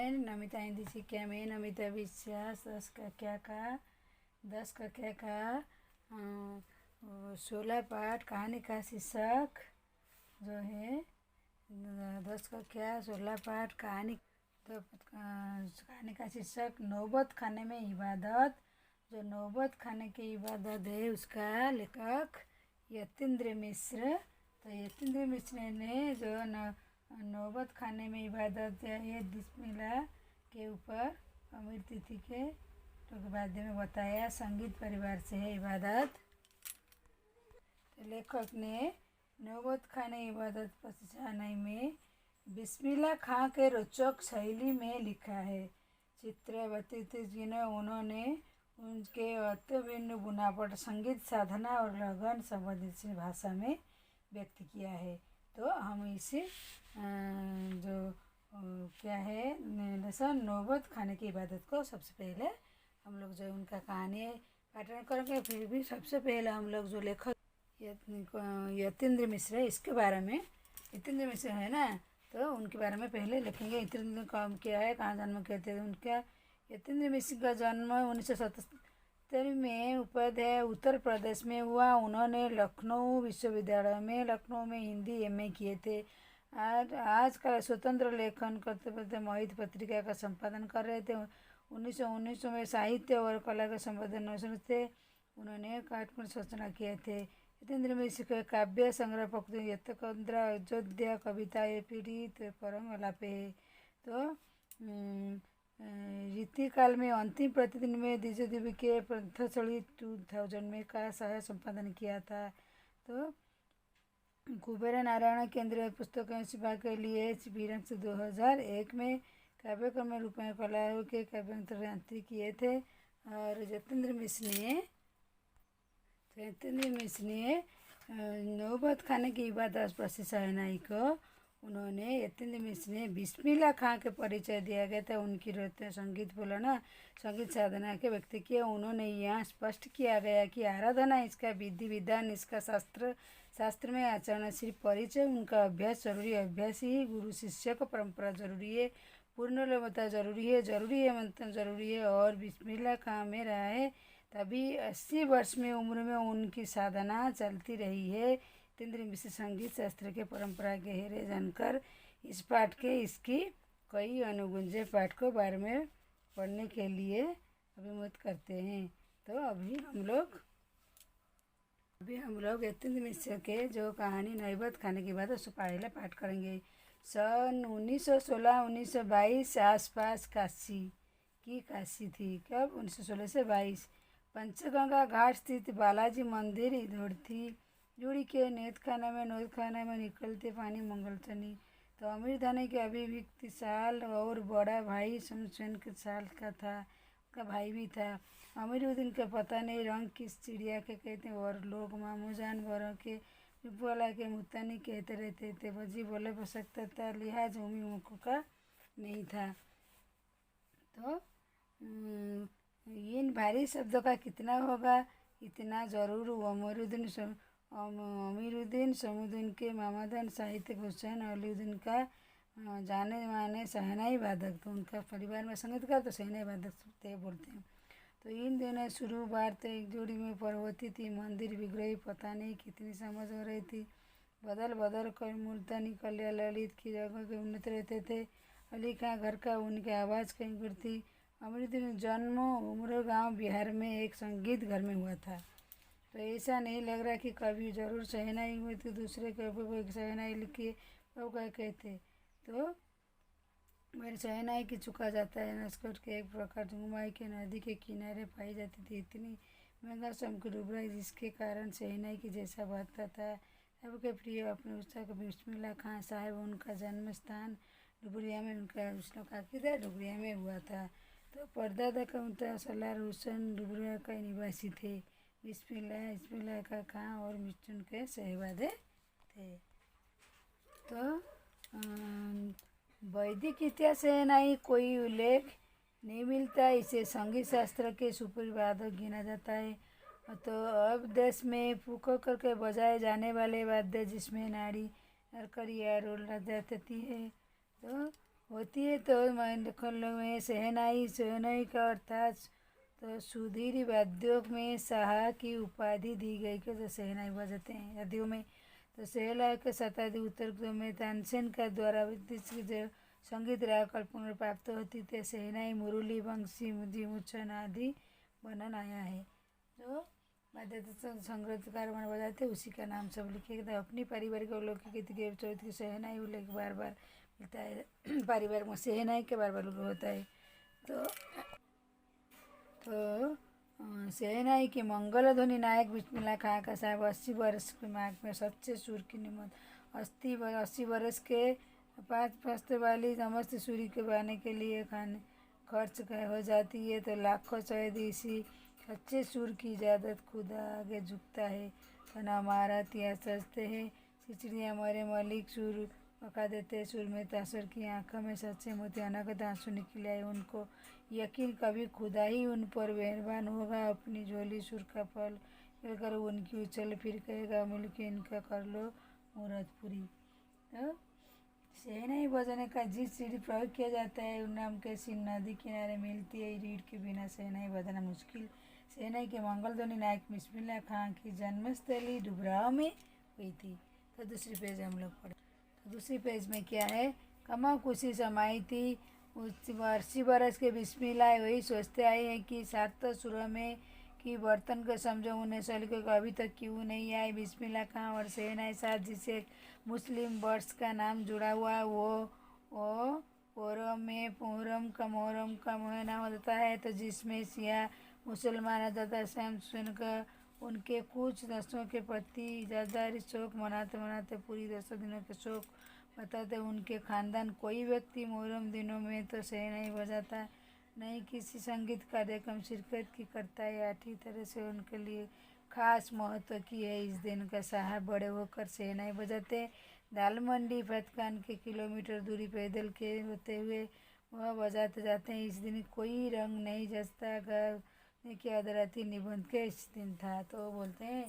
मैं नमिता हिंदी शिक्षा में नमिता विश्वास 10 कक्षा का 16 पाठ कहानी का शीर्षक जो है 10 कक्षा 16 पाठ कहानी का शीर्षक नौबत खाने में इबादत। जो नौबत खाने की इबादत है उसका लेखक यतीन्द्र मिश्र। तो यतीन्द्र मिश्र ने जो नौबत खाने में इबादत है बिस्मिल्लाह के ऊपर अमीर तिथि के वाद्य में बताया। संगीत परिवार से है इबादत। तो लेखक ने नौबत खाने इबादत पसिशानाई में बिस्मिल्लाह खां के रोचक शैली में लिखा है। चित्रवती जी ने उन्होंने उनके अत्यभिन्न बुनापट संगीत साधना और लगन संबंधित भाषा में व्यक्त किया है। तो हम इसे जो क्या है नौबत खाने की इबादत को सबसे पहले हम लोग जो उनका कहानी पाठन करेंगे। फिर भी सबसे पहले हम लोग जो लेखक यतीन्द्र मिश्र है इसके बारे में, यतीन्द्र मिश्र है ना, तो उनके बारे में पहले लिखेंगे। यतीन्द्र कौन क्या है, कहाँ जन्म किए थे उनका। यतीन्द्र मिश्र का जन्म 1977 में उत्तर प्रदेश में हुआ। उन्होंने लखनऊ विश्वविद्यालय में हिंदी MA किए थे। आजकल स्वतंत्र लेखन करते करते मोहित पत्रिका का संपादन कर रहे थे। 1919 में साहित्य और कला के संपादन थे। उन्होंने काटपुर सूचना किए थे। यतीन्द्र मिश्र के काव्य संग्रह पक्ति यतकंद्रा अयोध्या कविता पीड़ित परम अलापे है। तो रीतिकाल में अंतिम प्रतिदिन में द्विजदेवी के पंथचली 2000 में का सह संपादन किया था। तो कुबेर नारायण केंद्रीय पुस्तकें सभा के लिए 2001 में काव्यक्रम में रूप में कलाओं के काव्यांतरित किए थे। और यतीन्द्र मिश्र ने नौबत खाने की इबादत पसिशानाई को उन्होंने यतीन्द्र मिश्र ने बिस्मिल्लाह खां के परिचय दिया गया था। उनकी संगीत बोलना संगीत साधना के व्यक्ति किए। उन्होंने यहाँ स्पष्ट किया गया कि आराधना इसका विधि विधान, इसका शास्त्र में आचरण सिर्फ परिचय, उनका अभ्यास जरूरी है। अभ्यास ही गुरु शिष्य को परंपरा जरूरी है। पूर्ण लवता जरूरी है मंथन जरूरी है। और बिस्मिल्लाह खां में रहा है तभी 80 वर्ष में उम्र में उनकी साधना चलती रही है। यतीन्द्र मिश्र संगीत शास्त्र के परंपरा गहरे जानकर इस पाठ के इसकी कई अनुगुंजे पाठ को बारे में पढ़ने के लिए अभिमत करते हैं। तो अभी हम लोग यतीन्द्र मिश्र के जो कहानी नौबत खाने की बात उसको पहले पाठ करेंगे। सन 1916-1922 आसपास काशी थी। कब? 1916 से 22। पंचगंगा घाट स्थित बालाजी मंदिर इधर थी। जुड़ी के नौद खाना में निकलते पानी मंगलचनी। तो अमीर धानी के अभिव्यक्ति साल और बड़ा भाई शमशेन के साल का था। का भाई भी था। अमीरुद्दीन का पता नहीं रंग किस चिड़िया के कहते हैं। और लोग मामू जानवरों के वाला के मुतानी कहते रहते थे। बजी बोले हो सकता था, लिहाज उमी मुखों का नहीं था। तो इन भारी शब्दों का कितना होगा, इतना जरूर अमीरुद्दीन समुद्दीन के मामादान साहित्यिक हुसैन अलीउद्दीन का जाने माने शहनाई वादक। तो उनका परिवार में संगीतकार तो शहनाई वादक बोलते हैं। तो इन दिनों शुरू बार तो एक जोड़ी में पर्वती थी। मंदिर विग्रही पता नहीं कितनी समझ हो रही थी। बदल कर मुल्तानी कल्या ललित की जगह के उन्नत रहते थे। अली खां घर का उनकी आवाज़ कहीं पर थी। अमीरुद्दीन जन्म उम्र गांव बिहार में एक संगीत घर में हुआ था। तो ऐसा नहीं लग रहा कि कभी ज़रूर शहनाई हुई थी। दूसरे कभी कोई शहनाई लिखी वो क्या कहते। तो मेरे शहनाई की चुका जाता है। नस्कोट के एक प्रकार जुमाई के नदी के किनारे पाई जाती थी। इतनी महंगा चमकी डुबराई जिसके कारण शहनाई की जैसा बजता था। सबके प्रिय अपने उत्साह बिस्मिल्लाह खां साहब उनका जन्म स्थान डुबरिया में उनका डुबरिया में हुआ था। तो परदादा का उनका सलार हुसैन डुबरिया का निवासी थे। बिस्मिल्लाह का खां और मिस्टून के शहजादे थे। तो वैदिक इतिहास से नहीं कोई उल्लेख नहीं मिलता। इसे संगीत शास्त्र के सुपरिवादक गिना जाता है। तो अब देश में फूको करके बजाए जाने वाले वाद्य जिसमें नाड़ी नरकरी या रोल जाती है। तो होती है। तो में शहनाई का अर्थात तो सुधीर वाद्यों में शाह की उपाधि दी गई कि जो शहनाई बजाते हैं शादियों में। तो 16 के शताब्दी उत्तर में तानसेन का द्वारा जो संगीत राग कल्पना प्राप्त होती थे शहनाई मुरली बंसी मुचन आदि वर्णन आया है। जो वाद्य संगीतकार बजाते उसी का नाम सब लिखे गए। अपनी पारिवारिक अलौकिक गीत के चौथ की शहनाई उल्लेख बार बार मिलता है। पारिवारिक में शहनाई के बार बार होता है। तो शहनाई के मंगल ध्वनि नायक बिस्मिल्लाह खां का साहब 80 वर्ष के मार्ग में सच्चे सुर की निमत 80 वर्ष के 5 फस्ते वाली समस्त सूरी के बाने के लिए खाने खर्च हो जाती है। तो लाखों शहीद इसी सच्चे सुर की इजाज़त खुदा आगे झुकता है। तो न हमारा इतिहास सजते हैं चिड़िया मरे मलिक सुर पका देते सुर में तासर की आंखों में सच्चे मोती अनगत आंसू निकले आए। उनको यकीन कभी खुदा ही उन पर मेहरबान होगा। अपनी झोली सुर का फल कर उनकी उछल फिर कहेगा मिलके इनका कर लो मुराद पूरी। तो शहनाई बजाने का जिस सीढ़ी प्रयोग किया जाता है उन नाम के सीन नदी किनारे मिलती है। रीढ़ के बिना शहनाई बजाना मुश्किल। शहनाई के मंगल ध्वनि नायक बिस्मिल्लाह खां की जन्मस्थली डुबराव में हुई थी। तो दूसरी पेज हम लोग पढ़े। तो दूसरी पेज में क्या है, कमा खुशी समाई थी 80 बरस के बिस्मिल्लाह वही सोचते आए हैं कि 7 सुरों में कि बर्तन को समझो उन्हें सलीके को अभी तक क्यों नहीं आए। बिस्मिल्लाह खां और शहनाई साथ जिसे मुस्लिम वर्ष का नाम जुड़ा हुआ वो मुहर्रम का महीना होता है। तो जिसमें शिया मुसलमान तथा शाम सुनकर उनके कुछ दसों के प्रति ज़्यादा शोक मनाते पूरी 10 दिनों के शोक बताते। उनके खानदान कोई व्यक्ति मुहर्रम दिनों में तो शहनाई बजाता नहीं, किसी संगीत कार्यक्रम शिरकत की करता है। आठी तरह से उनके लिए खास महत्व की है। इस दिन का साहब बड़े होकर शहनाई बजाते दाल मंडी फतकान के किलोमीटर दूरी पैदल के होते हुए वह बजाते जाते हैं। इस दिन कोई रंग नहीं जचता कि अदराती निबंध के इस दिन था। तो बोलते हैं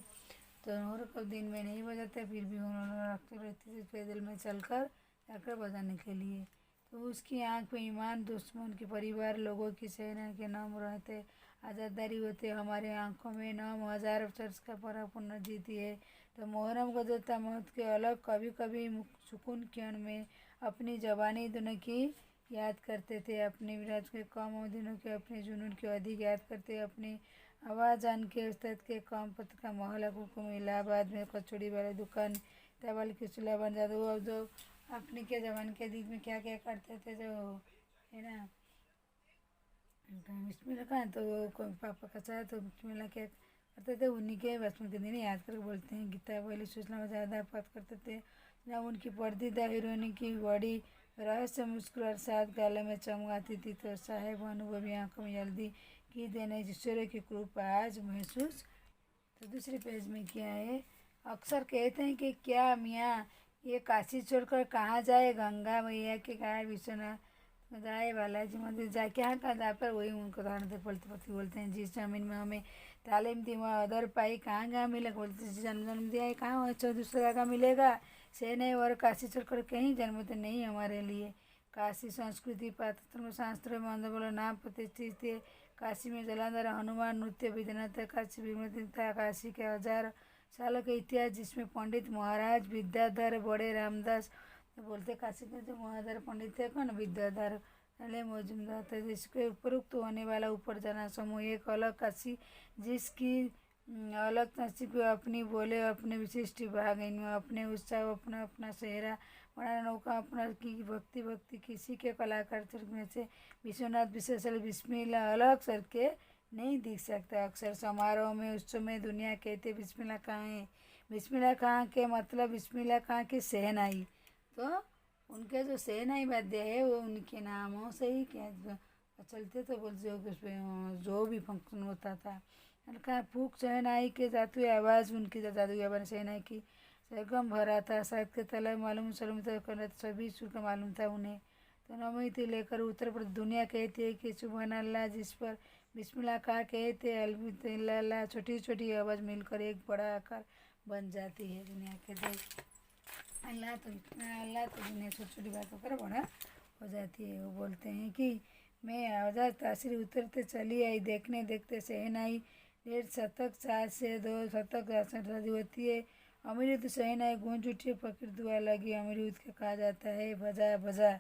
तो और कब दिन में नहीं बजाते फिर भी उन्होंने रखते रहती थी पैदल में चलकर जाकर बजाने के लिए। तो उसकी आंख में ईमान दुश्मन के परिवार लोगों की शहनाई के नाम रहते आज़ादारी होते। हमारे आंखों में 9000 चर्च का पर्व पुनः जीती है। तो मुहर्रम को देता मौत के अलग कभी कभी सुकून क्षण में अपनी जवानी दिनों की याद करते थे, अपने विराज के कम दिनों के अपने जुनून के अधिक याद करते। अपनी आवाज़ जान के उस्ताद के कम पत का मोहल्ला हुकुम इलाहाबाद में कचौड़ी वाले दुकान तबल की चूल्हा बन जाता। वो जो अपने के ज़माने के दिन में क्या क्या करते थे जो है ना बिस्मिल्लाह खां तो पापा का चाहे तो बिस्मिल्लाह क्या करते थे उन्हीं के बचपन के दिन याद करके बोलते हैं। गीता वाली सूचना में ज़्यादा बात करते थे। जब उनकी पर्दीदा हीरोइन की बड़ी रहस्य मुस्कुराहट साथ गाले में चमकाती थी तो साहेब अनुभवी आंखों में जल्दी की देने ईश्वर की कृपा आज महसूस। तो दूसरे पेज में क्या है, अक्सर कहते हैं कि क्या मियाँ ये काशी छोड़कर कहाँ जाए, गंगा मैया के गाय विश्वनाथ जाए, बालाजी मंदिर जाए, क्या कहा जा पर वही उनको उदाहरण से पलते पलते बोलते हैं। जिस जमीन में हमें तालीम थी वहाँ अदर पाई कहाँ मिलेगा, बोलते जन्म दिया है कहाँ अच्छा दूसरा जगह मिलेगा। शहनाई और काशी छोड़कर कहीं जन्म तो नहीं हमारे लिए। काशी संस्कृति पात्र शास्त्र में अंधबोलो नाम प्रतिष्ठित थे। काशी में जलांधर हनुमान नृत्य विद्यनाथ काशी विमृत था। काशी के 1000 सालों के इतिहास जिसमें पंडित महाराज विद्याधर बड़े रामदास तो बोलते काशी के जो महाधर पंडित थे कौन विद्याधर मौजूदा था। जिसके उपरुक्त होने वाला ऊपर जाना समूह एक अलग काशी जिसकी अलग नसीब अपनी बोले अपने विशिष्ट भाग इनमें अपने उत्साह अपना अपना चेहरा बनाना नौका अपना की भक्ति किसी के कलाकार में से विश्वनाथ विशेष बिस्मिल्लाह अलग करके नहीं दिख सकता। अक्सर समारोह में उत्सव में दुनिया कहते बिस्मिल्लाह खां है। बिस्मिल्लाह खां के मतलब बिस्मिल्लाह खां की शहनाई। तो उनके जो शहनाई वाद्य है वो उनके नामों से ही क्या चलते तो बोलते जो भी फंक्शन होता था हल्का फूक शहनाई के जादुई आवाज़ उनकी जादुई आवाज़ शहनाई की सरगम भरा था। शायद के तला मालूम तो सभी सुर का मालूम था उन्हें। तो नौवीं से लेकर उत्तर प्रदेश दुनिया कहती है कि सुबहान अल्लाह जिस पर बिस्मिल्लाह खां कहते अल्लाह छोटी छोटी आवाज़ मिलकर एक बड़ा आकार बन जाती है। दुनिया के देश अल्लाह तो दुनिया छोटी छोटी बातों कर बड़ा हो जाती है। वो बोलते हैं कि मैं आवाज़ तासरी उतरते चली आई, देखने देखते शहनाई 1.5 शतक 4 से 2 शतक शादी होती है। अमरूद शहनाई गूंज उठी, फकीर दुआ लगी। अमरूद के कहा जाता है बजा बजा।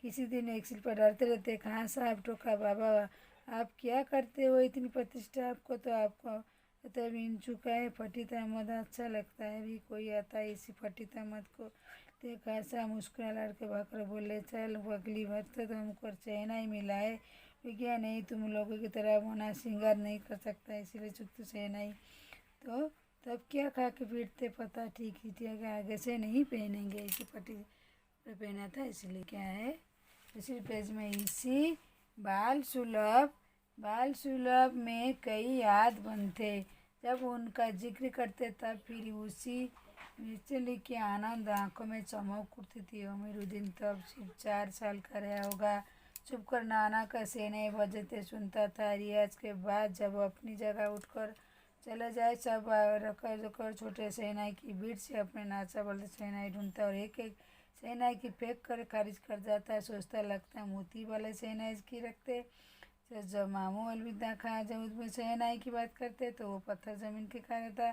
किसी दिन एक शिल्पा डरते रहते, कहाँ साहब टोका, बाबा आप क्या करते हो, इतनी प्रतिष्ठा आपको तो आपको तब इन चुका है। फटीता मत अच्छा लगता है, भी कोई आता है इसी फटीता मत को देखा। ऐसा मुस्कुरा लड़के भाकर बोले, चल अगली बार तो हमको चेहना ही मिला है, क्या नहीं तुम लोगों की तरह होना श्रृंगार नहीं कर सकता, इसीलिए चुप तो चेहना ही। तो तब क्या खा के पीटते, पता ठीक ही थी कि आगे से नहीं पहनेंगे, इसी फटी पहना था इसलिए। क्या है दूसरे पेज में, इसी बाल सुलभ में कई याद बनते, जब उनका जिक्र करते तब फिर उसी मिर्चली के आनंद आंखों में चमक उठती थी। अमीरुद्दीन तब सिर्फ 4 साल का रहा होगा। चुप कर नाना का शहनाई बजते सुनता था। रियाज के बाद जब अपनी जगह उठकर चला जाए, सब रखकर रखकर छोटे शहनाई की भीड़ से अपने नाचा बोलते शहनाई ढूंढता और एक एक शहनाई की फेंक कर खारिज कर जाता। सोचता लगता मोती वाले शहनाई की रखते। जब मामू अलविदा खां जब उसमें शहनाई की बात करते तो वो पत्थर ज़मीन के खा था।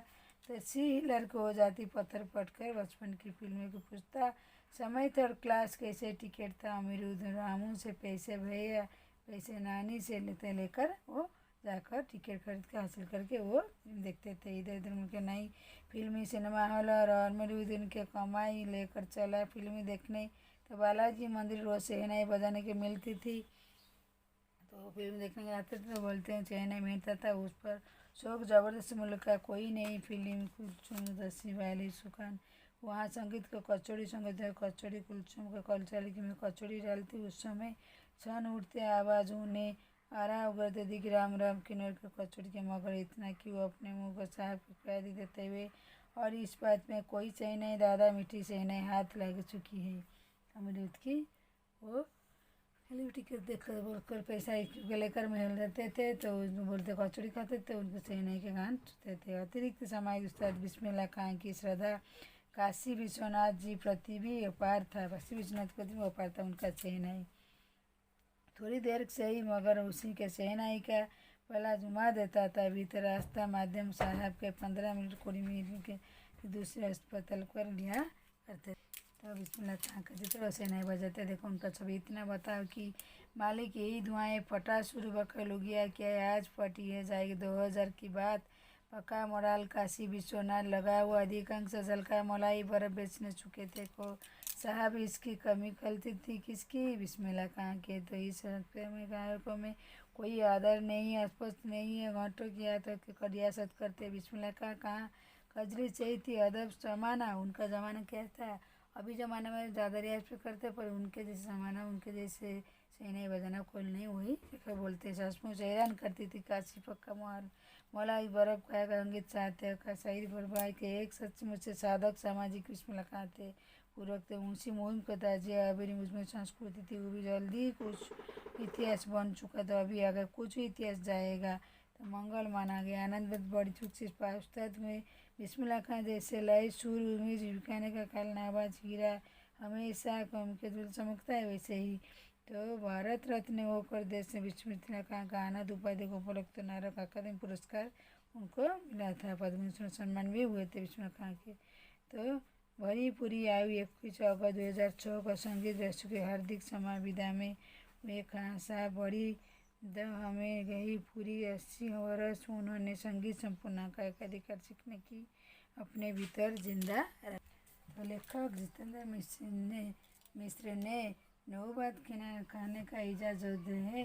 तो सी लड़के हो जाती पत्थर पटकर। बचपन की फिल्में को पूछता समय था और क्लास कैसे टिकट था। अमीरुद्दीन रामू से पैसे भैया पैसे नानी से लेकर वो जाकर टिकट खरीद के हासिल करके वो देखते थे। इधर उधर उनके नई फिल्मी सिनेमा हॉल और अमीरुद्दीन के कमाई लेकर चला फिल्मी देखने। तो बालाजी मंदिर रोज शहनाई बजाने की मिलती थी, तो फिल्म देखने के आते थे। तो बोलते हैं शहनाई मिलता था उस पर शौक ज़बरदस्त मूल्य का। कोई नई फिल्म कुलचुम दसी वाली सुखान वहाँ संगीत को कचौड़ी संगीत है, कचौड़ी कुलचुम के कलचाली में कचौड़ी डालती। उस समय छन उठते आवाज़ उन्हें आरा उगरते दिख राम राम किन्नर के कचौड़ी के, मगर इतना कि वो अपने मुँह को साफ प्यारी देते हुए और इस बात में कोई सही नहीं, दादा मीठी शहनाई हाथ लग चुकी है अमरूद की। वो खाली टिकट देख कर बोलकर पैसा लेकर महल रहते थे, तो बोलते कचौड़ी खाते थे, उनको शहनाई के गान सुनते थे। अतिरिक्त समाज उस्ताद बिस्मिल्लाह खां की श्रद्धा काशी विश्वनाथ जी प्रति भी अपार था। काशी विश्वनाथ प्रति भी अपार था उनका शहनाई। थोड़ी देर से ही मगर उसी के शहनाई का पला जुमा देता था। भीतर रास्ता माध्यम साहब के 15 मिनट 20 मिनट के दूसरे अस्पताल पर लिया करते। तो बिस्मिल्लाह खां का जितना शहनाई बजाते देखो उनका छवि इतना बताओ कि मालिक यही दुआएं फटा शुरू बकर हो गया क्या आज फटी है जाएगी 2000 की बात। पक्का मोराल काशी विश्वनाथ लगा हुआ अधिकांश हल्का मलाई बर्फ बेचने चुके थे को साहब इसकी कमी खलती थी किसकी, बिस्मिल्लाह खां के। तो इस में गायकों में कोई आदर नहीं है, स्पष्ट नहीं है, घंटों किया तो रियासत करते। बिस्मिल्लाह खां कहाँ कजरी चाहिए थी, अदब जमाना उनका ज़माना क्या था। अभी ज़माने में ज़्यादा रियाज पे करते, पर उनके जैसे ज़माना उनके जैसे शहनाई बजाना कोई नहीं, वही क्या बोलते सचमुच हैरान करती थी काशी पक्का मोहर मलाई बर्फ खाया संगीत चाहते का शायरी बरबाई के एक सचमुच से साधक सामाजिक बिस्मिल्लाह खां थे। पूर्वक थे उनसी मुहिम को ताजिया अभी मुझमें संस्कृति थी, वो भी जल्दी कुछ इतिहास बन चुका था, अभी अगर कुछ इतिहास जाएगा तो मंगल माना गया। आनंद बड़ी चुक उस्ताद में बिस्मिल्लाह खां जैसे लय सुर उम्मीद झुकाने का काल आवाज़ हीरा हमेशा कम के दिल चमकता है, वैसे ही तो भारत रत्न होकर देश में बिस्मिल्लाह खां का आनंद उपाधि को उपलब्ध नारक अकादमी पुरस्कार उनको मिला था। पद्म भूषण सम्मान भी हुए थे बिस्मिल्लाह खां के। तो भरी पूरी आयु 21 अगस्त 2006 को संगीत राष्ट्र की हार्दिक समा विदा में वे खां साहब बड़ी द हमें गई पूरी 80 वर्ष उन्होंने संगीत संपूर्ण का एकाधिकार सीखने की अपने भीतर जिंदा रखा। तो लेखक जितेंद्र मिश्र ने नौबत खाने का इजाज़त है,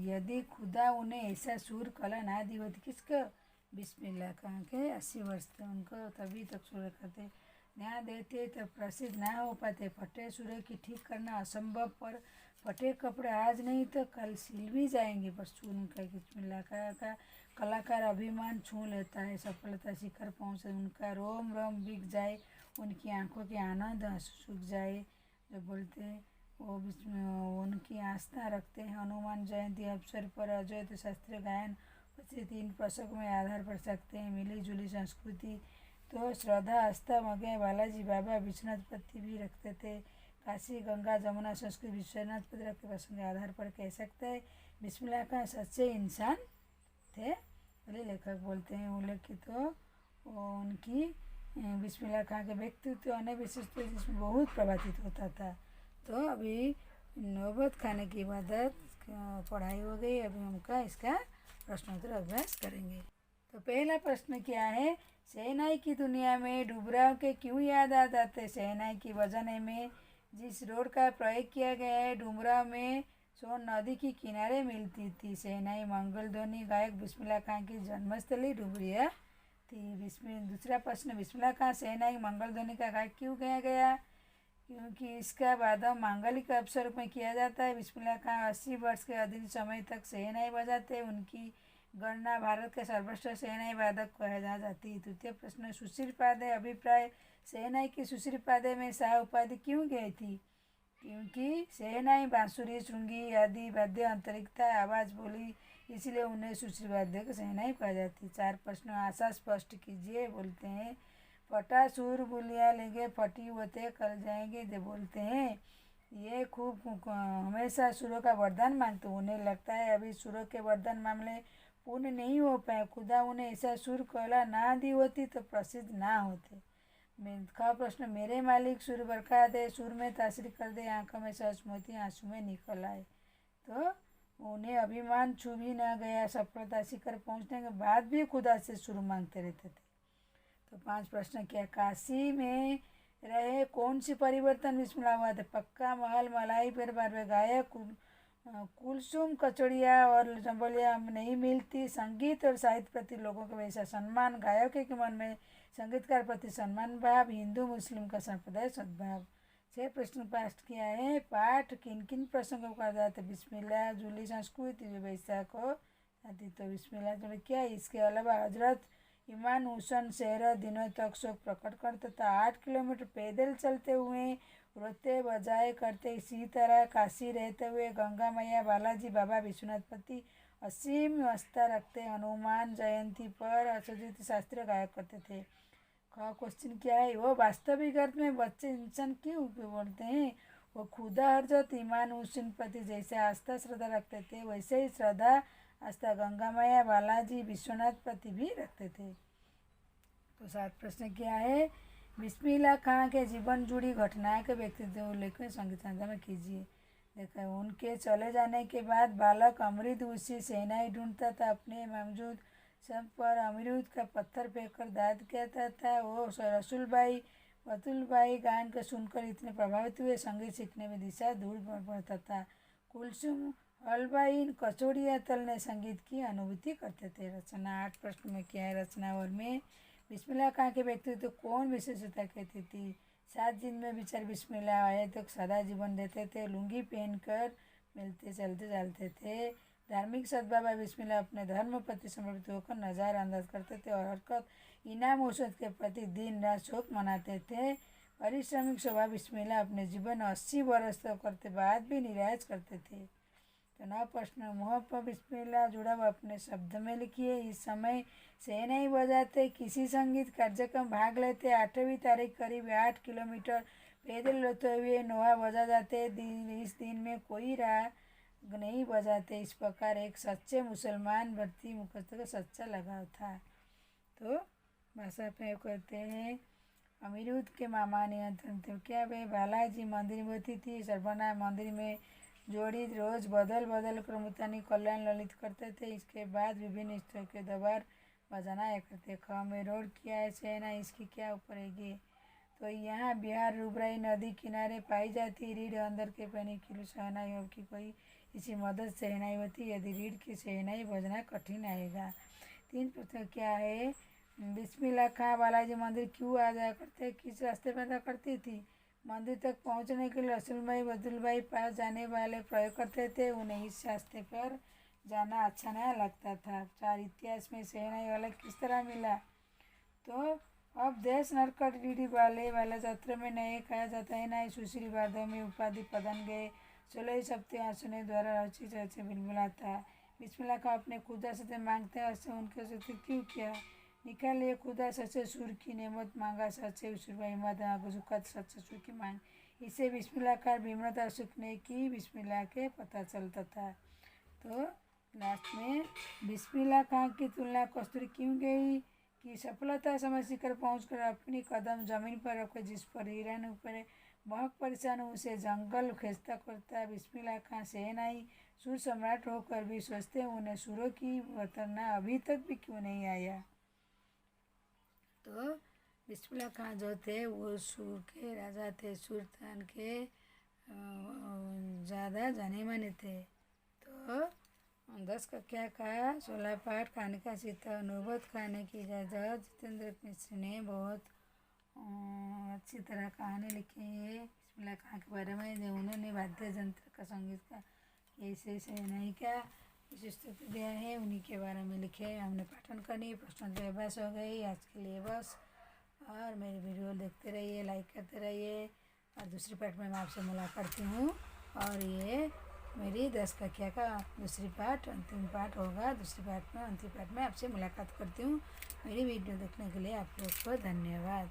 यदि खुदा उन्हें ऐसा सुर कला ना दी होती किसको, बिस्मिल्लाह खां के 80 वर्ष थे उनको, तभी तक सुर करते ध्यान देते तो प्रसिद्ध ना हो पाते। फटे सुर की ठीक करना असंभव, पर फटे कपड़े आज नहीं तो कल सिल भी जाएंगे, पर सुर उनका बिस्मिल्लाह खां का कलाकार अभिमान छू लेता है। सफलता शिखर पहुँचे उनका रोम रोम बिक जाए, उनकी आंखों के आनंद आंसू सूख जाए। जो बोलते हैं वो उनकी आस्था रखते हैं। हनुमान जयंती अवसर पर अद्वैत शास्त्रीय गायन 3 पुस्तकों में आधार पढ़ सकते हैं। मिली जुली संस्कृति तो श्रद्धा आस्था मगे बालाजी बाबा विश्वनाथ पति भी रखते थे। काशी गंगा जमुना संस्कृत विश्वनाथ पत्र के प्रश्न के आधार पर कह सकते हैं बिस्मिल्लाह खां सच्चे इंसान थे। पहले लेखक बोलते हैं उल्लेखित तो उनकी बिस्मिल्लाह खां के व्यक्तित्व अन्य विशिष्ट जिसमें बहुत प्रभावित होता था। तो अभी नौबत खाने की इबादत पढ़ाई हो गई। अभी हमका इसका प्रश्नोत्तर अभ्यास करेंगे। तो पहला प्रश्न क्या है, शहनाई की दुनिया में डुबराव के क्यों याद आ जाते। शहनाई की वजन में जिस रोड का प्रयोग किया गया है डुमराव में सोन नदी की किनारे मिलती थी। शहनाई मंगल ध्वनि गायक बिस्मिल्लाह खां की जन्मस्थली डुबरिया थी। दूसरा प्रश्न, बिस्मिल्लाह खां शहनाई मंगल ध्वनि का गायक क्यों कहा गया, क्योंकि इसका वादन मांगलिक अवसर में किया जाता है। बिस्मिल्लाह खां 80 वर्ष के अधिक समय तक शहनाई बजाते। उनकी गणना भारत के सर्वश्रेष्ठ शहनाई वादक कहा जाती है। तृतीय प्रश्न, सुश्रीपादे अभिप्राय शहनाई की सुश्रीपादे में शाह उपाधि क्यों गई थी, क्योंकि शहनाई बांसुरी श्रृंगी आदि वाद्य अंतरिक्ता आवाज़ बोली इसलिए उन्हें सुश्रीवाद्य को शहनाई कहा जाती। 4 प्रश्न, आशा स्पष्ट कीजिए। बोलते हैं फटा सुर बुलिया लेंगे फटी होते कल जाएंगे। जो बोलते हैं ये खूब हमेशा सुरों का वरदान मांगते। उन्हें लगता है अभी सुरों के वरदान मामले पूर्ण नहीं हो पाए। खुदा उन्हें ऐसा सुर कला ना दी होती तो प्रसिद्ध ना होते। का प्रश्न, मेरे मालिक सुर बरखा दे सुर में तासीर कर दे आंखों में सच मोती आंसू में निकल आए। तो उन्हें अभिमान छू भी न गया। सफलता शिखर पहुंचने के बाद भी खुदा से सुर मांगते रहते थे। तो 5 प्रश्न, क्या काशी में रहे कौन सी परिवर्तन बिस्मिल्लाह हुआ था। पक्का महल मलाई पर बार गायक कुलसुम कचौड़िया और चंबलिया नहीं मिलती। संगीत और साहित्य प्रति लोगों का वैसा सम्मान। गायकों के मन में संगीतकार प्रति सम्मान भाव। हिंदू मुस्लिम का संप्रदाय सद्भाव। 6 प्रश्न पाठ किया है। पाठ किन किन प्रसंगों का जाता है। बिस्मिल्लाह जूली संस्कृति वैशाख को आती। तो बिस्मिल्लाह जो क्या, इसके अलावा हजरत इमाम हुसैन शहर दिनों तक शोक प्रकट करता था। 8 किलोमीटर पैदल चलते हुए रोते बजाए करते। इसी तरह काशी रहते हुए गंगा मैया बालाजी बाबा विश्वनाथपति असीम आस्था रखते। हनुमान जयंती पर अशोचित शास्त्रीय गायक करते थे। क्वेश्चन क्या है, वो वास्तविक अर्थ में बच्चे इंसान क्यों बोलते हैं। वो खुदा हजरत इमाम हुसैन प्रति जैसे आस्था श्रद्धा रखते थे वैसे ही श्रद्धा आस्था गंगा मैया बालाजी विश्वनाथ प्रति भी रखते थे। तो 7 प्रश्न क्या है, बिस्मिल्लाह खां के जीवन जुड़ी घटनाएं के व्यक्तित्व उल्लेख में संगीत संध्या में कीजिए। देखा, उनके चले जाने के बाद बालक अमृत उसी शहनाई ढूंढता था। अपने मौजूद सब पर अमरूद का पत्थर फेंककर दाद कहता था। वो रसूलबाई बतुलबाई गायन को सुनकर इतने प्रभावित हुए संगीत सीखने में दिशा दूर पड़ता था। कुलसुम अलबाई कचौड़िया तलने संगीत की अनुभूति करते थे। रचना 8 प्रश्न में क्या है, रचनावर में बिस्मिल्लाह खां के व्यक्तित्व कौन विशेषता कहती थी। 7 दिन में विचार बिस्मिल्लाह आए तो सदा जीवन देते थे। लुंगी पहनकर मिलते चलते चलते थे। धार्मिक सद्भाव बिस्मिल्लाह अपने धर्म प्रति समर्पित होकर नज़रअंदाज करते थे और हरकत इनाम औसत के प्रति दिन रात शोक मनाते थे। परिश्रमिक स्वभाव बिस्मिल्लाह अपने जीवन 80 वर्ष तक करते बाद भी निराश करते थे। तो 9 प्रश्न, मुँह पर बिस्मिल्लाह जुड़ा हुआ अपने शब्द में लिखिए। इस समय शहनाई बजाते किसी संगीत कार्यक्रम भाग लेते। 8वीं तारीख करीब 8 किलोमीटर पैदल होते हुए नोहा बजा जाते। इस दिन में कोई राग नहीं बजाते। इस प्रकार एक सच्चे मुसलमान भर्ती मुखस्त का सच्चा लगाव था। तो भाषा पे कहते हैं अमीरुद के मामा नियंत्रण थे। क्या भाई बालाजी मंदिर में होती थी। सर्वना मंदिर में जोड़ी रोज बदल बदल कर मुतानी कल्याण ललित करते थे। इसके बाद विभिन्न स्तरों के दरबार बजाना करते। ख में रोड क्या है, शहना इसकी क्या उपरेगी। तो यहाँ बिहार रुबराई नदी किनारे पाई जाती रीढ़ अंदर के पानी किलो शहनाई हो की कोई इसी मदद शहनाई होती। यदि रीढ़ की शहनाई बजना कठिन आएगा। 3 प्रश्न क्या है, बिस्मिल्लाह खां बालाजी मंदिर क्यों आ जाया करते, किस रास्ते पैदा करती थी। मंदिर तक पहुंचने के लिए रसूलबाई बदुलबाई पास जाने वाले प्रयोग करते थे। उन्हें इस रास्ते पर जाना अच्छा नहीं लगता था। 4 इतिहास में शहनाई वाला किस तरह मिला। तो अब देश नरकट रीढ़ी वाला जात्रा में नए कहा जाता है ना। सुश्री वादों में उपाधि प्रदान गए 16 सप्ते आसने द्वारा रचित रचे बिलबिला था। बिस्मिल्लाह खां अपने खुदा से मांगते हैं उससे उनके से क्यों किया। निकालिए खुदा सच्चे सुर की नेमत मांगा सच्चे सुर हिम्मत सुखद सच्चे सुर की मांग। इसे बिस्मिल्लाह का विनम्रता सीखने की बिस्मिल्लाह के पता चलता था। तो लास्ट में बिस्मिल्लाह खां की तुलना कस्तूरी क्यों गई कि सफलता समय शिखर पहुंचकर अपनी कदम जमीन पर रखे, जिस पर हिरन ऊपर बहुत परेशान उसे जंगल खींचता करता। बिस्मिल्लाह खां सेनाई सुर सम्राट होकर भी सोचते उन्हें सुरों की वरतना अभी तक भी क्यों नहीं आया। तो बिस्मिल्लाह खां जो थे वो सुर के राजा थे, सुल्तान के ज़्यादा जाने माने थे। तो 10 कक्षा का 16 पाठ खाने का सीता नौबत खाने की इजाज़त। जितेंद्र मिश्र ने बहुत अच्छी तरह कहानी लिखी है बिस्मिल्लाह खां के बारे में। उन्होंने वाद्य यंत्र का संगीत का ऐसे नहीं क्या विशिष्ट दिया है, उन्हीं के बारे में लिखे। हमने पाठन करनी, प्रश्नोत्तरी अभ्यास हो गई आज के लिए बस। और मेरी वीडियो देखते रहिए, लाइक करते रहिए। और दूसरी पार्ट में मैं आपसे मुलाकात करती हूँ। और ये मेरी 10 कक्षा का दूसरी पार्ट अंतिम पार्ट होगा। दूसरी पार्ट में अंतिम पार्ट में आपसे मुलाकात करती हूँ। मेरी वीडियो देखने के लिए आप लोग को धन्यवाद।